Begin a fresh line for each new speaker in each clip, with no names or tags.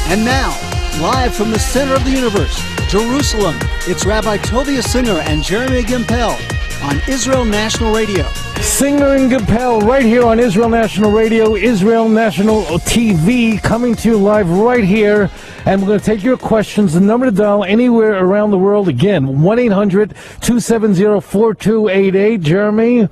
And now, live from the center of the universe, Jerusalem, it's Rabbi Tovia Singer and Jeremy Gimpel on Israel National Radio.
Singer and Gimpel right here on Israel National Radio, Israel National TV, coming to you live right here. And we're going to take your questions. The number to dial anywhere around the world, again, 1-800-270-4288. Jeremy?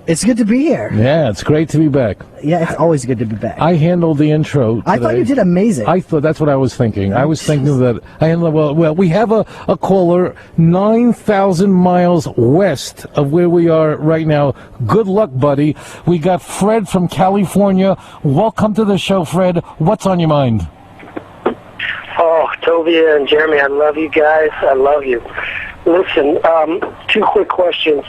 It's good to be here.
Yeah, it's great to be back.
Yeah, it's always good to be back.
I handled the intro today.
I thought you did amazing.
I thought that's what I was thinking. I was thinking that I handled well. We have a caller 9,000 miles west of where we are right now. Good luck, buddy. We got Fred from California. Welcome to the show, Fred. What's on your mind?
Oh, Tovia and Jeremy, I love you guys. I love you. Listen, two quick questions,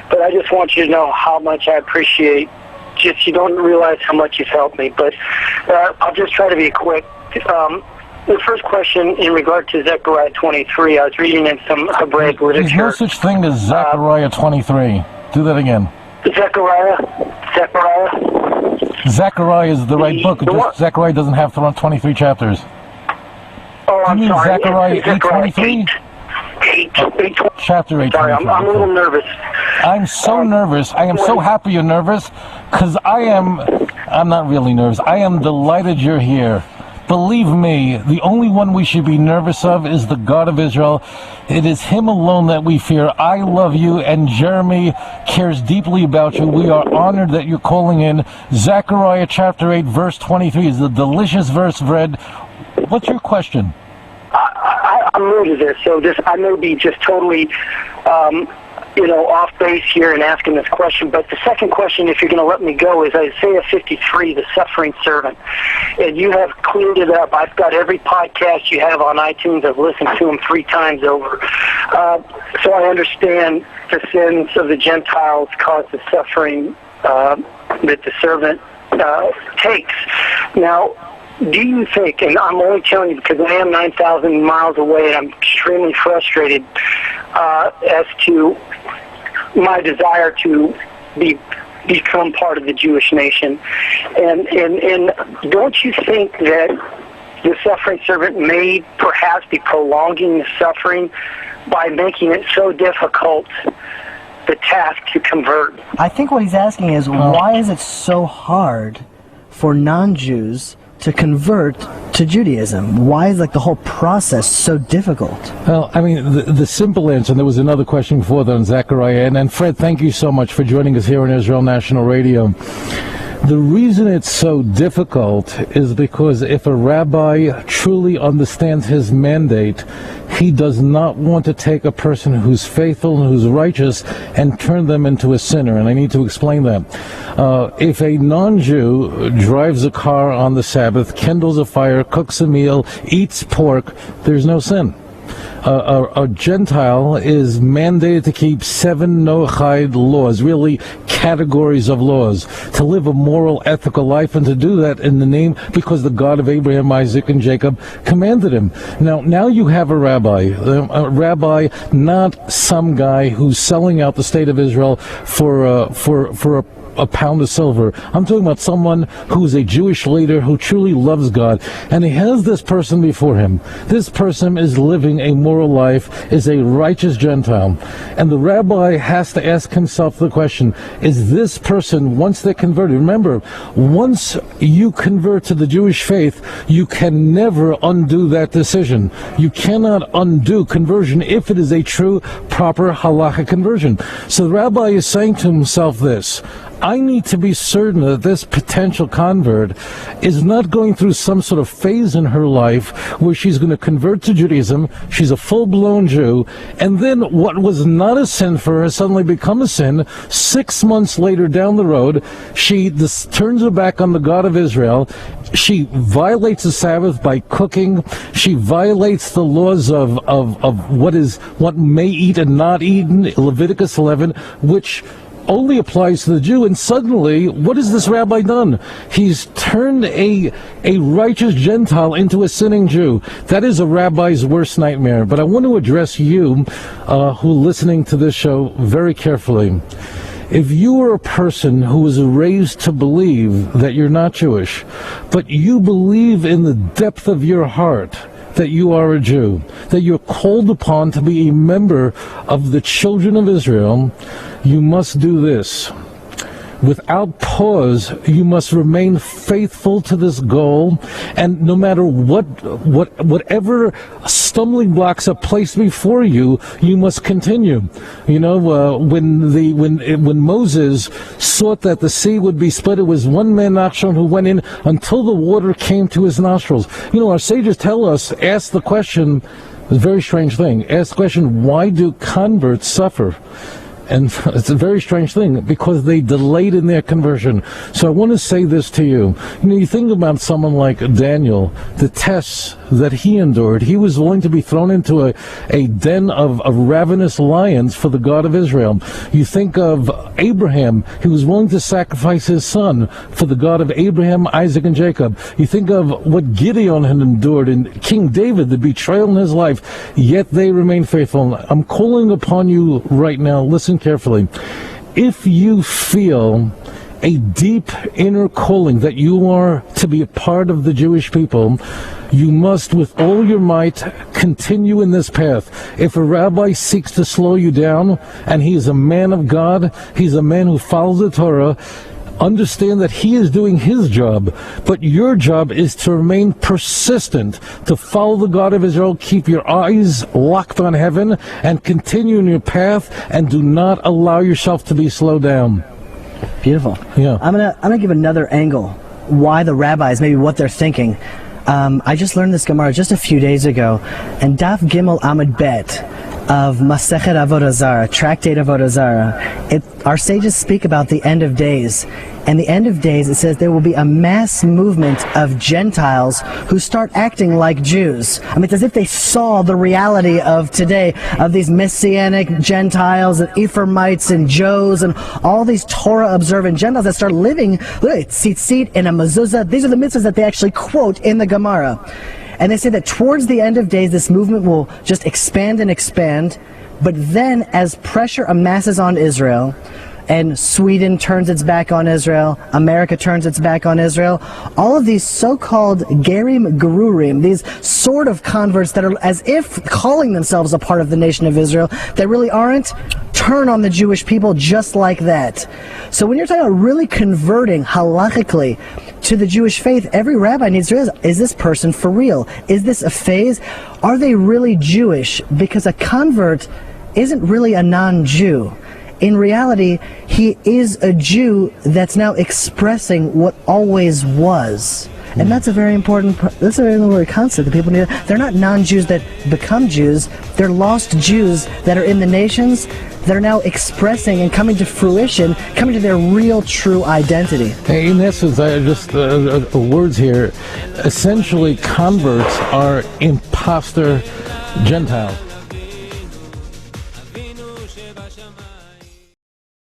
but I just want you to know how much I appreciate. Just you don't realize how much you've helped me, but I'll just try to be quick. The first question in regard to Zechariah 23, I was reading in some Hebraic literature.
There's no such thing as Zechariah 23. Do that again.
Zechariah.
Zechariah is the right book. Zechariah doesn't have 23 chapters.
Oh, I'm
you mean
sorry.
Zechariah 8:23? Chapter 8.
Sorry, I'm a little nervous.
I'm so nervous. I am so happy you're nervous, because I'm not really nervous. I am delighted you're here. Believe me, the only one we should be nervous of is the God of Israel. It is Him alone that we fear. I love you, and Jeremy cares deeply about you. We are honored that you're calling in. Zechariah chapter 8, verse 23 is a delicious verse, Fred. What's your question?
I'm new to this, so I may be just totally, off base here in asking this question. But the second question, if you're going to let me go, is Isaiah 53, the suffering servant. And you have cleared it up. I've got every podcast you have on iTunes. I've listened to them 3 times over. So I understand the sins of the Gentiles cause the suffering that the servant takes. Now, do you think, and I'm only telling you because I am 9,000 miles away and I'm extremely frustrated as to my desire to become part of the Jewish nation. And don't you think that the suffering servant may perhaps be prolonging the suffering by making it so difficult, the task to convert?
I think what he's asking is, why is it so hard for non-Jews to convert to Judaism? Why is the whole process so difficult?
Well, I mean, the simple answer, and there was another question before that on Zechariah, and Fred, thank you so much for joining us here on Israel National Radio. The reason it's so difficult is because if a rabbi truly understands his mandate, he does not want to take a person who's faithful and who's righteous and turn them into a sinner, and I need to explain that. If a non-Jew drives a car on the Sabbath, kindles a fire, cooks a meal, eats pork, there's no sin. A Gentile is mandated to keep 7 Noahide laws, really categories of laws, to live a moral, ethical life, and to do that in the name, because the God of Abraham, Isaac, and Jacob commanded him. Now you have a rabbi, not some guy who's selling out the state of Israel for a pound of silver. I'm talking about someone who's a Jewish leader who truly loves God, and he has this person before him. This person is living a moral life, is a righteous Gentile, and the rabbi has to ask himself the question, is this person, once they're converted, remember, once you convert to the Jewish faith, you can never undo that decision. You cannot undo conversion if it is a true, proper halachic conversion. So the rabbi is saying to himself this, I need to be certain that this potential convert is not going through some sort of phase in her life where she's going to convert to Judaism, she's a full-blown Jew, and then what was not a sin for her has suddenly become a sin. 6 months later down the road, she turns her back on the God of Israel. She violates the Sabbath by cooking. She violates the laws of what may eat and not eat in Leviticus 11, which only applies to the Jew, and suddenly, what has this rabbi done? He's turned a righteous Gentile into a sinning Jew. That is a rabbi's worst nightmare. But I want to address you, who are listening to this show, very carefully. If you are a person who was raised to believe that you're not Jewish, but you believe in the depth of your heart that you are a Jew, that you're called upon to be a member of the children of Israel, you must do this. Without pause, you must remain faithful to this goal, and no matter whatever stumbling blocks are placed before you, you must continue. You know, when Moses sought that the sea would be split, it was one man Nachshon who went in until the water came to his nostrils. You know, our sages tell us, ask the question, a very strange thing, ask the question, why do converts suffer? And it's a very strange thing, because they delayed in their conversion. So I want to say this to you. You know, you think about someone like Daniel, the tests that he endured. He was willing to be thrown into a den of ravenous lions for the God of Israel. You think of Abraham. He was willing to sacrifice his son for the God of Abraham, Isaac, and Jacob. You think of what Gideon had endured, and King David, the betrayal in his life, yet they remained faithful. I'm calling upon you right now, listen carefully. If you feel a deep inner calling that you are to be a part of the Jewish people, you must with all your might continue in this path. If a rabbi seeks to slow you down, and he is a man of God, he's a man who follows the Torah, understand that he is doing his job, but your job is to remain persistent, to follow the God of Israel, keep your eyes locked on heaven, and continue in your path, and do not allow yourself to be slowed down.
Beautiful.
Yeah.
I'm gonna give another angle, why the rabbis, maybe what they're thinking. I just learned this Gemara just a few days ago, and Daf Gimel Amud Bet of Masechet Avodah Zarah, Tractate Avodah Zarah, our sages speak about the end of days. And the end of days, it says there will be a mass movement of Gentiles who start acting like Jews. I mean, it's as if they saw the reality of today, of these Messianic Gentiles and Ephraimites and Joes and all these Torah-observant Gentiles that start living, look, tzitzit and a mezuzah. These are the mitzvahs that they actually quote in the Gemara. And they say that towards the end of days, this movement will just expand and expand. But then, as pressure amasses on Israel, and Sweden turns its back on Israel, America turns its back on Israel, all of these so-called Gerim Gerurim, these sort of converts that are as if calling themselves a part of the nation of Israel, that really aren't, turn on the Jewish people just like that. So when you're talking about really converting halachically to the Jewish faith, every rabbi needs to realize, is this person for real? Is this a phase? Are they really Jewish? Because a convert isn't really a non-Jew. In reality, he is a Jew that's now expressing what always was. And that's a very important concept that people need. They're not non-Jews that become Jews. They're lost Jews that are in the nations that are now expressing and coming to fruition, coming to their real, true identity.
In essence, words here. Essentially, converts are imposter Gentiles.